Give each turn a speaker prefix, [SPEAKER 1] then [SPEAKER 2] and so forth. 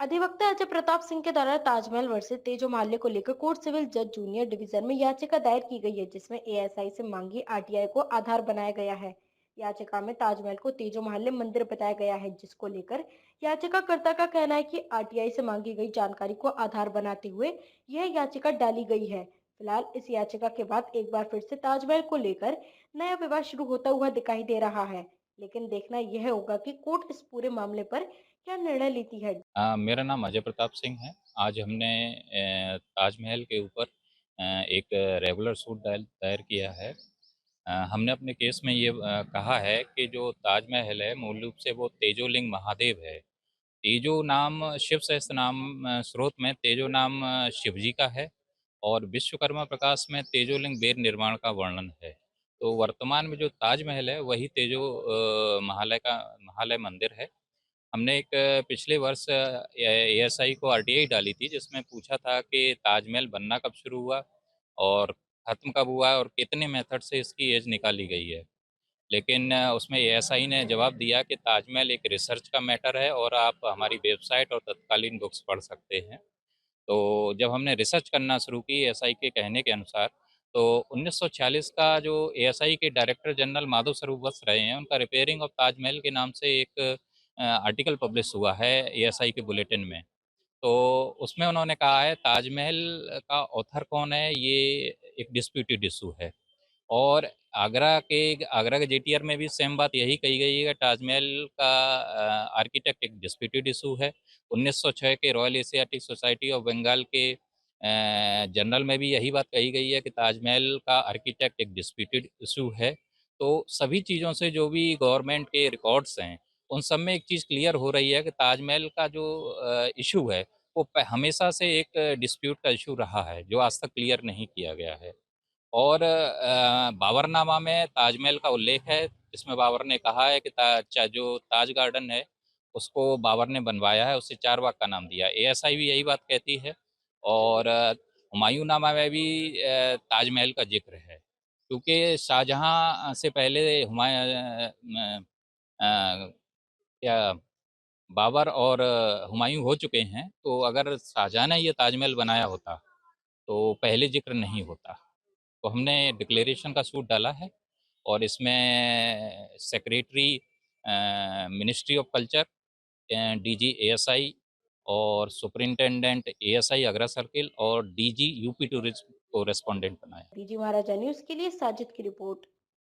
[SPEAKER 1] अधिवक्ता अजय प्रताप सिंह के द्वारा ताजमहल वर्सेस तेजो मामले को लेकर कोर्ट सिविल जज जूनियर डिवीजन में याचिका दायर की गई है, जिसमें एएसआई से मांगी आरटीआई को आधार बनाया गया है। याचिका में ताजमहल को तेजो महल मंदिर बताया गया है, जिसको लेकर याचिकाकर्ता का कहना है कि आरटीआई से मांगी गई जानकारी को आधार बनाते हुए यह याचिका डाली गई है। फिलहाल इस याचिका के बाद एक बार फिर से ताजमहल को लेकर नया विवाद शुरू होता हुआ दिखाई दे रहा है, लेकिन देखना यह होगा कि कोर्ट इस पूरे मामले पर क्या निर्णय लेती है।
[SPEAKER 2] मेरा नाम अजय प्रताप सिंह है। आज हमने ताजमहल के ऊपर एक रेगुलर सूट दायर किया है। हमने अपने केस में ये कहा है कि जो ताजमहल है मूल रूप से वो तेजोलिंग महादेव है। तेजो नाम शिव सहस्त्र नाम स्रोत में तेजो नाम शिव जी का है और विश्वकर्मा प्रकाश में तेजोलिंग बेर निर्माण का वर्णन है। तो वर्तमान में जो ताजमहल है वही तेजो महालय मंदिर है। हमने एक पिछले वर्ष एएसआई को आरटीआई डाली थी जिसमें पूछा था कि ताजमहल बनना कब शुरू हुआ और ख़त्म कब हुआ और कितने मेथड से इसकी एज निकाली गई है। लेकिन उसमें एएसआई ने जवाब दिया कि ताजमहल एक रिसर्च का मैटर है और आप हमारी वेबसाइट और तत्कालीन बुक्स पढ़ सकते हैं। तो जब हमने रिसर्च करना शुरू की एएसआई के कहने के अनुसार, तो 1946 का जो एएसआई के डायरेक्टर जनरल माधव स्वरूप वत्स रहे हैं, उनका रिपेयरिंग ऑफ ताजमहल के नाम से एक आर्टिकल पब्लिश हुआ है एएसआई के बुलेटिन में। तो उसमें उन्होंने कहा है ताजमहल का ऑथर कौन है, ये एक डिस्प्यूटेड इश्यू है। और आगरा के जेटीआर में भी सेम बात यही कही गई है कि ताजमहल का आर्किटेक्ट एक डिस्प्यूटेड इशू है। 1906 के Royal Asiatic Society of Bengal के जर्नल में भी यही बात कही गई है कि ताजमहल का आर्किटेक्ट एक डिस्प्यूटेड इशू है। तो सभी चीज़ों से जो भी गवर्नमेंट के रिकॉर्ड्स हैं, उन सब में एक चीज़ क्लियर हो रही है कि ताजमहल का जो इशू है, वो हमेशा से एक डिस्प्यूट का इशू रहा है, जो आज तक क्लियर नहीं किया गया है। और बाबरनामा में ताजमहल का उल्लेख है, जिसमें बाबर ने कहा है कि जो ताज गार्डन है, उसको बाबर ने बनवाया है, उसे चारबाग का नाम दिया है। एएसआई भी यही बात कहती है और हुमायूंनामा में भी ताजमहल का ज़िक्र है, क्योंकि शाहजहाँ से पहले क्या बाबर और हुमायूं हो चुके हैं, तो अगर शाहजहाँ ने ये ताजमहल बनाया होता, तो पहले ज़िक्र नहीं होता। तो हमने डिक्लेरेशन का सूट डाला है और इसमें secretary ministry of culture, DG ASI और सुपरिंटेंडेंट एएसआई आगरा सर्किल और डीजी यूपी टूरिज्म को रेस्पोंडेंट बनाया।
[SPEAKER 1] डीजी महाराजा न्यूज के लिए साजिद की रिपोर्ट।